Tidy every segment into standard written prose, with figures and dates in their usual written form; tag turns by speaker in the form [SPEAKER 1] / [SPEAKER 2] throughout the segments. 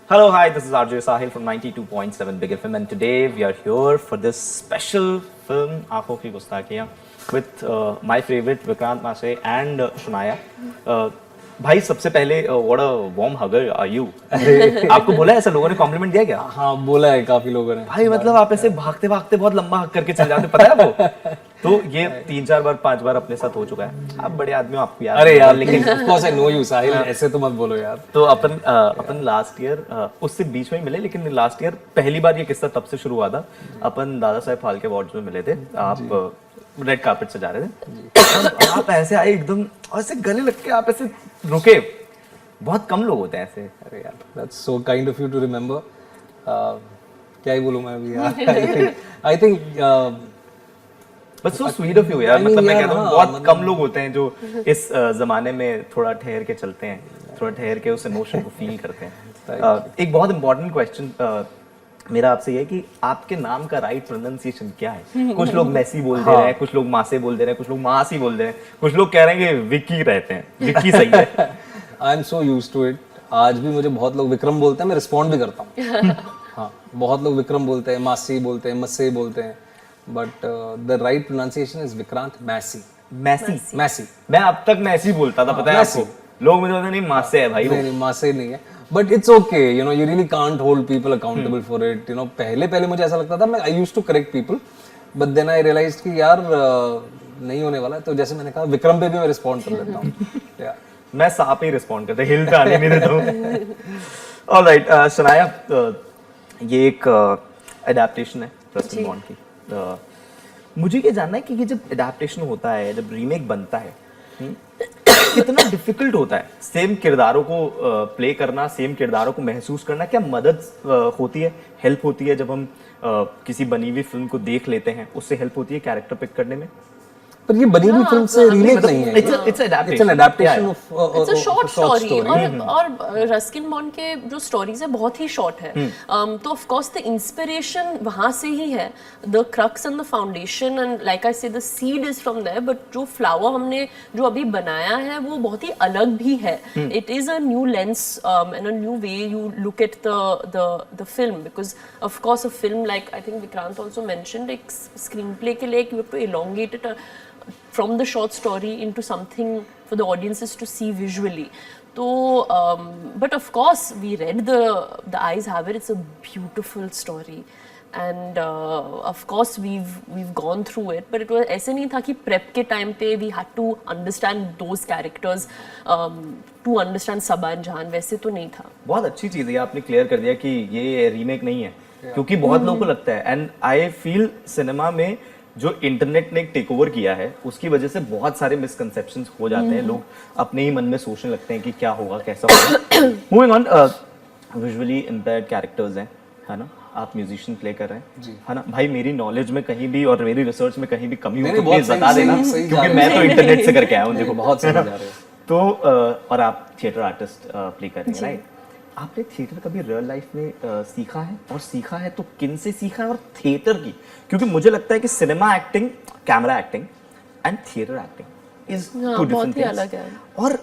[SPEAKER 1] Hello, hi, this is RJ Sahil from 92.7 Big FM and today we are here for this special film Aankhon Ki Gustakiyan with my favorite Vikrant Masse and Shunaya. भाई सबसे पहले what a warm hugger are you. आपको बोला है ऐसा, लोगों ने complement दिया क्या?
[SPEAKER 2] हाँ बोला है काफी लोगों ने
[SPEAKER 1] भाई मतलब आप ऐसे भागते भागते बहुत लंबा हक करके चल जाते, पता है आपको? तो ये 3-4 बार 5 बार अपने साथ हो चुका है। आप बड़े आदमी हो, आपको याद
[SPEAKER 2] अरे यार लेकिन of course I know you Sahil, ऐसे तो मत बोलो यार।
[SPEAKER 1] तो अपन लास्ट ईयर उससे बीच में ही मिले, लेकिन लास्ट ईयर पहली बार ये किस्सा तब से शुरू हुआ था। अपन दादा साहेब फाल्के अवार्ड्स में मिले थे, आप रेड कार्पेट से जा रहे थे। आप ऐसे आए एकदम ऐसे गले लग के, आप ऐसे रुके। बहुत कम लोग होते हैं ऐसे।
[SPEAKER 2] अरे यार that's so kind of you to remember. क्या ही बोलूं मैं अभी यार। I think
[SPEAKER 1] but so sweet of you यार। मतलब मैं कहता हूँ बहुत कम लोग होते हैं जो इस जमाने में थोड़ा ठहर के चलते हैं, थोड़ा ठहर के उस इमोशन को फील करते हैं। एक बहुत इंपॉर्टेंट क्वेश्चन मेरा आपसे ये है कि आपके नाम का राइट प्रोनाउंसिएशन क्या है? कुछ लोग मैसी बोल दे रहे हैं, कुछ लोग मासे बोल दे रहे हैं, कुछ लोग मासी बोल दे रहे हैं, कुछ लोग कह रहे हैं कि विक्की रहते हैं। विक्की सही है।
[SPEAKER 2] I am so used to it. आज भी मुझे बहुत लोग विक्रम बोलते हैं, मैं रिस्पॉन्ड भी करता हूँ। हाँ बहुत लोग विक्रम बोलते हैं, मासी बोलते हैं, मस्से बोलते हैं, but the right pronunciation is Vikrant Massey.
[SPEAKER 1] Massey
[SPEAKER 2] Massey.
[SPEAKER 1] मैं अब तक मैसी बोलता था, पता है आपको? लोग मुझे बोलते नहीं मासे है भाई।
[SPEAKER 2] नहीं मासे नहीं है, but it's okay, you know you really can't hold people accountable for it. You know पहले मुझे ऐसा लगता था, मैं I used to correct people, but then I realized कि यार नहीं होने वाला है, तो जैसे मैंने कहा विक्रम पे भी मैं रिस्पॉन्ड कर लेता हूँ।
[SPEAKER 1] मैं सांप ही रिस्पॉन्ड करता, हिल पे आने नहीं देता हूँ। ऑलराइट शनाया, ये एक एडेप्टेशन है रस्किन बॉन्ड की। मुझे ये जानना है कि ये जब एडेप्टेशन होता है, जब रीमेक बनता है, कितना डिफिकल्ट होता है सेम किरदारों को प्ले करना, सेम किरदारों को महसूस करना? क्या मदद होती है, हेल्प होती है जब हम किसी बनी हुई फिल्म को देख लेते हैं, उससे हेल्प होती है कैरेक्टर पिक करने में?
[SPEAKER 2] पर ये बनी हुई फिल्म से रीमेक नहीं है,
[SPEAKER 1] it's an
[SPEAKER 2] adaptation of
[SPEAKER 3] it's a short story. और रस्किन बॉन्ड के जो स्टोरीज है बहुत ही शॉर्ट है, तो ऑफ कोर्स द इंस्पिरेशन वहां से ही है, the crux and the foundation and like I say the seed is from there, but जो फ्लावर हमने जो अभी बनाया है वो बहुत ही अलग भी है। It is a new lens and a new way you look at the film, because of course a film like I think Vikrant also mentioned, एक स्क्रीन प्ले के लिए you have to elongate it from the short story into something for the audiences to see visually. So, but of course, we read the Eyes Have It. It's a beautiful story, and of course we've gone through it. But it was ऐसे नहीं था कि prep के time पे we had to understand those characters to understand Saba and Jahan, वैसे तो नहीं था।
[SPEAKER 1] बहुत अच्छी चीज़ है, आपने क्लियर कर दिया कि ये रीमेक नहीं है, क्योंकि बहुत लोगों को लगता है, एंड आई फील सिनेमा में जो इंटरनेट ने टेक ओवर किया है उसकी वजह से बहुत सारे मिसकंसेप्शंस हो जाते हैं। लोग अपने ही मन में सोचने लगते हैं कि क्या होगा, कैसा होगा। Moving on, visually impaired characters हैं, है ना? आप म्यूजिशियन प्ले कर रहे हैं, है ना? भाई मेरी नॉलेज में कहीं भी और मेरी रिसर्च में कहीं भी कमी हो तो प्लीज बता देना, क्योंकि मैं तो इंटरनेट से करके आया हूँ। देखो बहुत सही जा रहे हैं। तो और आप थिएटर आर्टिस्ट प्ले कर रहे हैं, राइट? आपने थिएटर कभी रियल लाइफ में सीखा है, और सीखा है तो किन से सीखा है? और थिएटर की, क्योंकि मुझे लगता है कि cinema acting, camera acting and theatre acting is two different things. और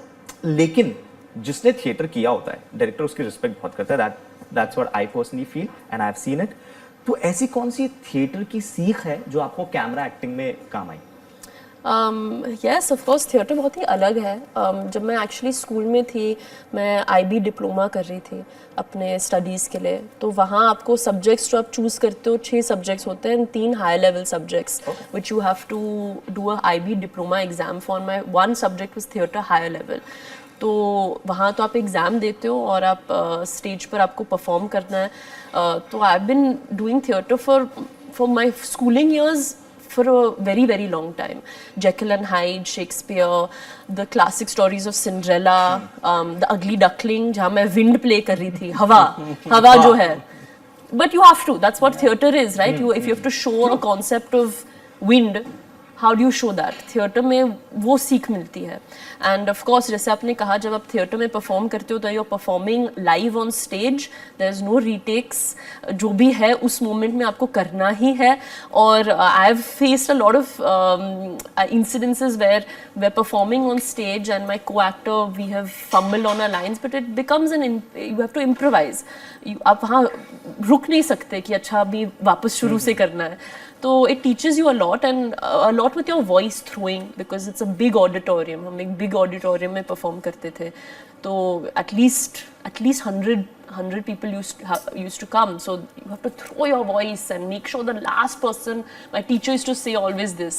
[SPEAKER 1] लेकिन जिसने थिएटर किया होता है, डायरेक्टर उसकी रिस्पेक्ट बहुत करता है। That's what I personally feel and I have seen it. तो ऐसी कौन सी थिएटर की सीख है जो आपको कैमरा एक्टिंग में काम आई?
[SPEAKER 3] यस ऑफ कोर्स, थिएटर बहुत ही अलग है। जब मैं एक्चुअली स्कूल में थी, मैं IB डिप्लोमा कर रही थी अपने स्टडीज़ के लिए, तो वहाँ आपको सब्जेक्ट्स जो आप चूज़ करते हो 6 सब्जेक्ट्स होते हैं, 3 high level subjects which you have to do a IB diploma exam for. My 1 subject was theatre higher level. तो वहाँ तो आप एग्ज़ाम देते हो और आप स्टेज पर आपको परफॉर्म करना है। तो I have been doing theatre for my schooling years for a very very long time. Jekyll and Hyde, Shakespeare, the classic stories of Cinderella, the Ugly Duckling, जहाँ मैं wind play कर रही थी, हवा जो है। But you have to, that's what theatre is, right? If you have to show a concept of wind, how do you show that? Theatre में वो सीख मिलती है। एंड ऑफ कोर्स जैसे आपने कहा जब आप थिएटर में परफॉर्म करते हो तो you are performing live on stage, there is no retakes, जो भी है उस मोमेंट में आपको करना ही है. और I have faced a lot of incidences where we're performing on stage and my co-actor we have fumbled on our lines, but it becomes you have to improvise. आप वहाँ रुक नहीं सकते कि अच्छा अभी वापस शुरू से करना है. तो it teaches you a lot and a lot with your voice throwing because it's a big auditorium. हम एक big auditorium में perform करते थे. तो at least 100 people used to come, so you have to throw your voice and make sure the last person. My teacher used to say always this,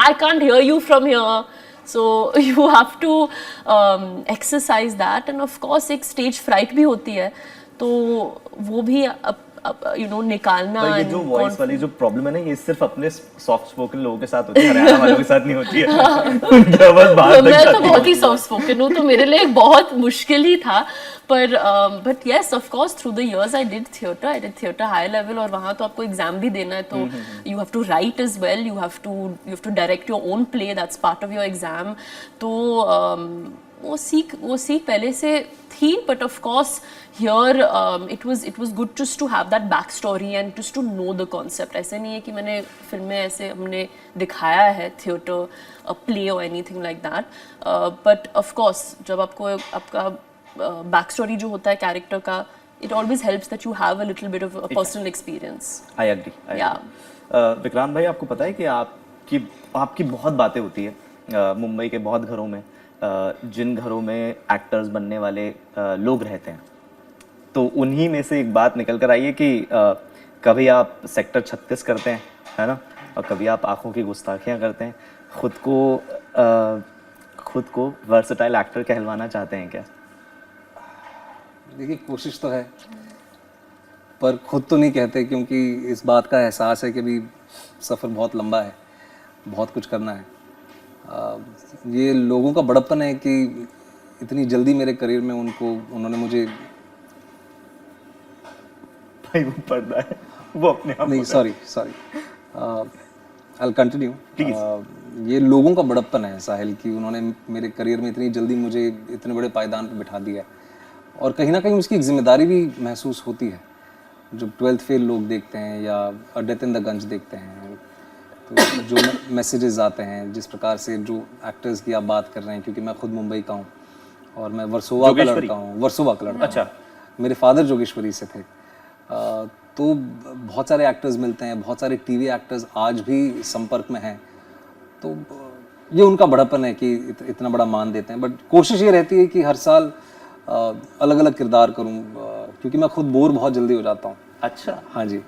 [SPEAKER 3] I can't hear you from here, so you have to exercise that. And of course एक stage fright भी होती है, तो वो भी निकालना.
[SPEAKER 1] ये जो वॉइस वाली जो प्रॉब्लम है ना, ये सिर्फ अपने सॉफ्ट स्पोकन लोगों के साथ होती है, हरियाणा वालों के साथ नहीं होती है. उनकी आवाज बाहर तक
[SPEAKER 3] मैं तो
[SPEAKER 1] जाती
[SPEAKER 3] बहुत ही सॉफ्ट स्पोकन हूँ, तो मेरे लिए बहुत मुश्किल ही था. पर but yes of course through the years I did theatre high level, और वहाँ तो आपको एग्जाम भी देना है, तो you have to write as well, you have to direct your own play, that's part of your exam. तो वो सीख पहले से थी. But of course here it was good just to have that back story and just to know the concept. ऐसे नहीं है कि मैंने फिल्म में ऐसे हमने दिखाया है थिएटर प्ले और anything like that. But of course जब आपको आपका बैक स्टोरी जो होता है कैरेक्टर का, it always helps that you have a little bit of a personal experience.
[SPEAKER 1] I agree.
[SPEAKER 3] Yeah.
[SPEAKER 1] Vikrant भाई, आपको पता है कि आपकी बहुत बातें होती है मुंबई के बहुत घरों में, जिन घरों में एक्टर्स बनने वाले लोग रहते हैं. तो उन्हीं में से एक बात निकल कर आई है कि कभी आप सेक्टर 36 करते हैं, है ना, और कभी आप आंखों की गुस्ताखियाँ करते हैं. खुद को वर्सेटाइल एक्टर कहलवाना चाहते हैं क्या?
[SPEAKER 2] देखिए, कोशिश तो है, पर खुद तो नहीं कहते, क्योंकि इस बात का एहसास है कि अभी सफ़र बहुत लंबा है, बहुत कुछ करना है. ये लोगों का बड़प्पन है कि इतनी जल्दी मेरे करियर में उन्होंने मुझे
[SPEAKER 1] भाई वो पढ़ना है वो अपने आप
[SPEAKER 2] नहीं, sorry I will continue please. ये लोगों का बड़प्पन है साहिल, कि उन्होंने मेरे करियर में इतनी जल्दी मुझे इतने बड़े पायदान पर बिठा दिया, और कहीं ना कहीं उसकी एक जिम्मेदारी भी महसूस होती है. जो 12th फेल लोग देखते हैं या अ डेथ इन द गंज देखते हैं, तो जो मैसेजेस आते हैं, जिस प्रकार से जो एक्टर्स की आप बात कर रहे हैं, क्योंकि मैं खुद मुंबई का हूँ और मैं वर्सोवा का लड़का हूँ. अच्छा. मेरे फादर जोगेश्वरी से थे. तो बहुत सारे एक्टर्स मिलते हैं, बहुत सारे टीवी एक्टर्स आज भी संपर्क में हैं. तो ये उनका बड़ापन है कि इतना बड़ा मान देते हैं. बट कोशिश ये रहती है कि हर साल अलग अलग किरदार करूं, क्योंकि मैं खुद बोर बहुत जल्दी हो जाता हूं.
[SPEAKER 1] अच्छा.
[SPEAKER 2] हाँ जी.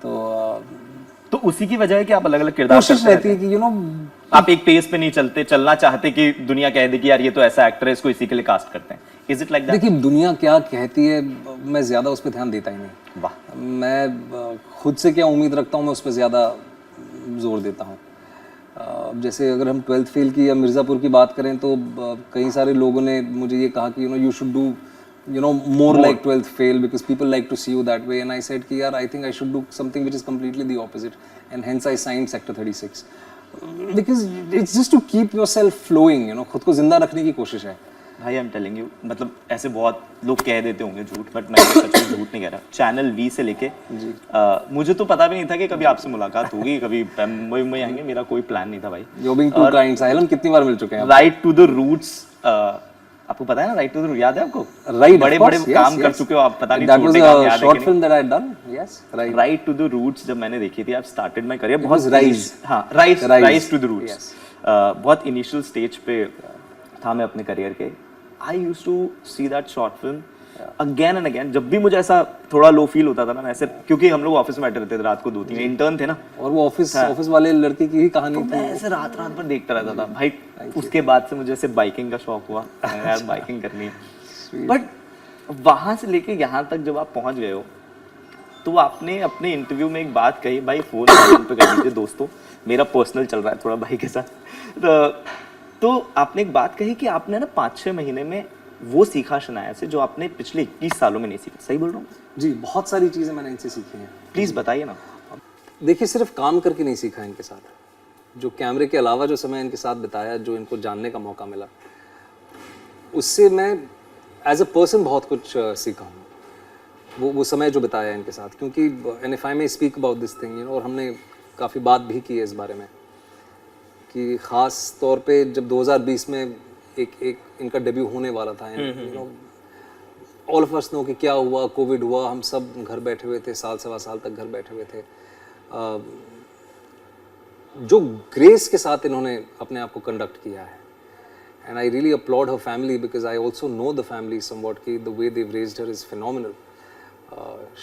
[SPEAKER 2] तो
[SPEAKER 1] उसी की वजह है कि आप अलग अलग किरदार
[SPEAKER 2] कोशिश रहती है कि
[SPEAKER 1] आप एक पेस पे नहीं चलना चाहते कि दुनिया कह दे कि यार ये तो ऐसा एक्टर है, इसको इसी के लिए कास्ट करते हैं. Is it like that?
[SPEAKER 2] देखिए, दुनिया क्या कहती है मैं ज्यादा उस पर ध्यान देता ही नहीं.
[SPEAKER 1] वाह.
[SPEAKER 2] मैं खुद से क्या उम्मीद रखता हूँ, मैं उस पर ज्यादा जोर देता हूँ. जैसे अगर हम 12th फेल की या मिर्ज़ापुर की बात करें, तो कई सारे लोगों ने मुझे ये कहा कि you should do more like 12th fail because people like to see you that way, and I said कि यार I think I should do something which is completely the opposite, and hence I signed Sector 36 because it's just to keep yourself flowing, खुद को जिंदा रखने की कोशिश है.
[SPEAKER 1] भाई आई एम टेलिंग यू, मतलब ऐसे बहुत लोग कह देते होंगे झूठ, बट मैं सच में झूठ नहीं कह रहा. चैनल वी से लेके मुझे तो पता भी नहीं था कि कभी आपसे मुलाकात होगी, कभी मुंबई आएंगे, मेरा कोई प्लान नहीं था भाई.
[SPEAKER 2] You're being too kind, साहिल. हम कितनी बार मिल चुके हैं.
[SPEAKER 1] राइट टू द रूट्स, आपको पता है ना, राइट टू द रूट याद है आपको?
[SPEAKER 2] राइट.
[SPEAKER 1] बड़े काम कर चुके हो आप, पता नहीं छोटे काम याद है कि
[SPEAKER 2] short film that I had done. Yes,
[SPEAKER 1] right to the roots जब मैंने देखी थी, आई स्टार्टेड माय करियर बहुत
[SPEAKER 2] राइज.
[SPEAKER 1] हाँ, राइज टू द रूट्स. बहुत इनिशियल स्टेज पे था मैं अपने करियर के. I used to see that short film again and again. जब भी मुझे ऐसा थोड़ा लो फील होता था ना, मैं ऐसे, क्योंकि हम लोग ऑफिस में बैठे रहते थे रात को, 2-3 इंटर्न थे ना,
[SPEAKER 2] और वो ऑफिस वाले लड़के की ही कहानी
[SPEAKER 1] तो मैं ऐसे रात भर देखता रहता था भाई. उसके बाद से मुझे ऐसे बाइकिंग का शौक हुआ, यार बाइकिंग करनी है. बट वहां से लेके यहाँ तक जब आप पहुंच गए हो, तो आपने अपने इंटरव्यू में एक बात कही, भाई फोन साइलेंट पे कर दीजिए दोस्तों, मेरा पर्सनल चल रहा है थोड़ा भाई के साथ. तो आपने एक बात कही कि आपने ना 5-6 महीने में वो सीखा शनाया से जो आपने पिछले 21 सालों में नहीं सीखा. सही बोल रहा हूँ?
[SPEAKER 2] जी, बहुत सारी चीज़ें मैंने इनसे सीखी हैं.
[SPEAKER 1] प्लीज़ बताइए ना.
[SPEAKER 2] देखिए, सिर्फ काम करके नहीं सीखा इनके साथ, जो कैमरे के अलावा जो समय इनके साथ बिताया, जो इनको जानने का मौका मिला, उससे मैं एज अ पर्सन बहुत कुछ सीखा हूँ, वो समय जो बिताया है इनके साथ, क्योंकि and if I may speak about this thing, you know, और हमने काफ़ी बात भी की है इस बारे में कि ख़ास तौर पे जब 2020 में एक इनका डेब्यू होने वाला था, you know, all of us know कि क्या हुआ, कोविड हुआ, हम सब घर बैठे हुए थे, साल सवा साल तक घर बैठे हुए थे। जो ग्रेस के साथ इन्होंने अपने आप को कंडक्ट किया है, and I really applaud her family because I also know the family somewhat कि the way they raised her is phenomenal.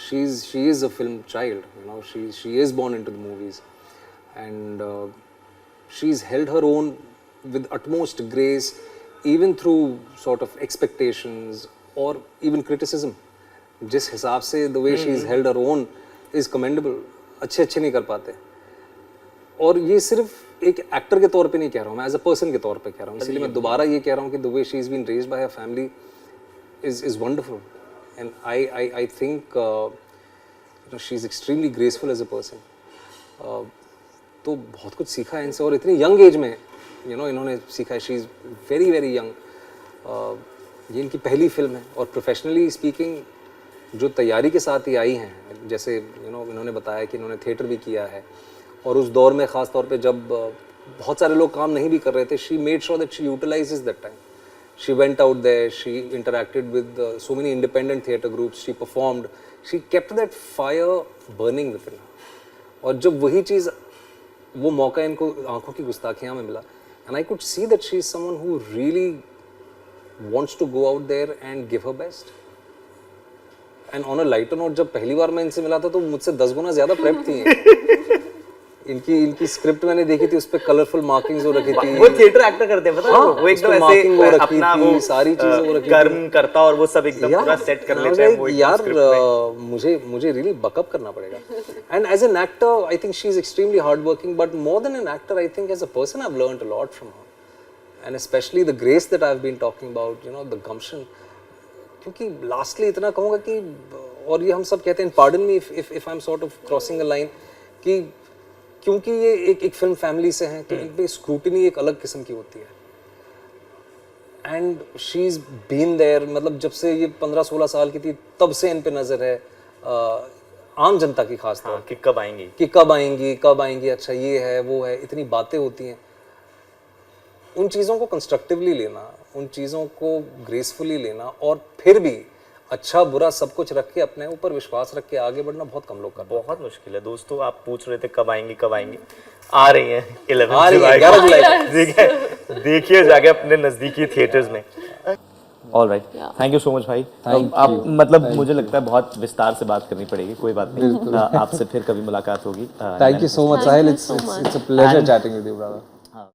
[SPEAKER 2] she is a film child, you know, she is born into the movies, and she's held her own with utmost grace, even through sort of expectations or even criticism. जिस हिसाब से the way she's held her own is commendable. अच्छे नहीं कर पाते, और ये सिर्फ एक एक्टर के तौर पे नहीं कह रहा हूँ मैं, एज अ पर्सन के तौर पे कह रहा हूँ, इसलिए मैं दोबारा ये कह रहा हूँ कि the way she is been raised by her family is wonderful, and I think she is extremely graceful as a person. तो बहुत कुछ सीखा है इनसे, और इतनी यंग एज में यू नो इन्होंने सीखा है। She is very very young. ये इनकी पहली फिल्म है, और प्रोफेशनली स्पीकिंग जो तैयारी के साथ ही आई हैं, जैसे यू नो इन्होंने बताया कि इन्होंने थिएटर भी किया है, और उस दौर में ख़ास तौर पे जब बहुत सारे लोग काम नहीं भी कर रहे थे, she made sure that she utilises that time. She went out there, she interacted with so many independent theatre groups, she performed, she kept that fire burning within. और जब वही चीज़, वो मौका इनको आंखों की गुस्ताखियाँ में मिला, and I could see that she is someone who really wants to go out there and give her best. And on a lighter note, जब पहली बार मैं इनसे मिला था तो मुझसे 10 गुना ज़्यादा प्रेप थी। इनकी स्क्रिप्ट मैंने देखी थी, उस पे कलरफुल मार्किंग्स हो रखी थी।
[SPEAKER 1] वो थिएटर एक्टर करते हैं, पता है? वो एकदम ऐसे अपना वो
[SPEAKER 2] सारी चीजें हो रखी थी,
[SPEAKER 1] कर्म करता और वो सब एकदम पूरा सेट कर लेते हैं। वो
[SPEAKER 2] यार मुझे रियली बकअप करना पड़ेगा। And as an actor I think she is extremely hard working, but more than an actor I think as a person I have learned a lot from her, and especially the grace that I've been talking about, you know, the gumption. क्योंकि lastly इतना कहूँगा कि, और ये हम सब कहते हैं, pardon me if I'm sort of crossing a line, कि क्योंकि ये एक फिल्म फैमिली से हैं, तो इन पे स्क्रूटिनी एक अलग किस्म की होती है। And she is been there, मतलब जब से ये 15-16 साल की थी तब से इन पे नजर है, आम जनता की खास तौर
[SPEAKER 1] कि कब आएंगी,
[SPEAKER 2] अच्छा ये है वो है, इतनी बातें होती हैं। उन चीज़ों को कंस्ट्रक्टिवली लेना, उन चीज़ों को ग्रेसफुली लेना, और फिर भी अच्छा बुरा सब कुछ रख के अपने ऊपर विश्वास रख के आगे बढ़ना बहुत कम लोग करते हैं।
[SPEAKER 1] बहुत मुश्किल है दोस्तों। आप पूछ रहे थे कब आएंगी, आ रही हैं 11
[SPEAKER 2] जुलाई
[SPEAKER 1] ठीक है, देखिए जाके अपने नजदीकी थिएटर्स में। All right, thank you so much भाई। आप मतलब मुझे लगता है बहुत विस्तार से बात करनी पड़ेगी, कोई बात नहीं, आपसे फिर कभी मुलाकात होगी।
[SPEAKER 2] Thank you so much Sahil, it's a pleasure chatting with you brother.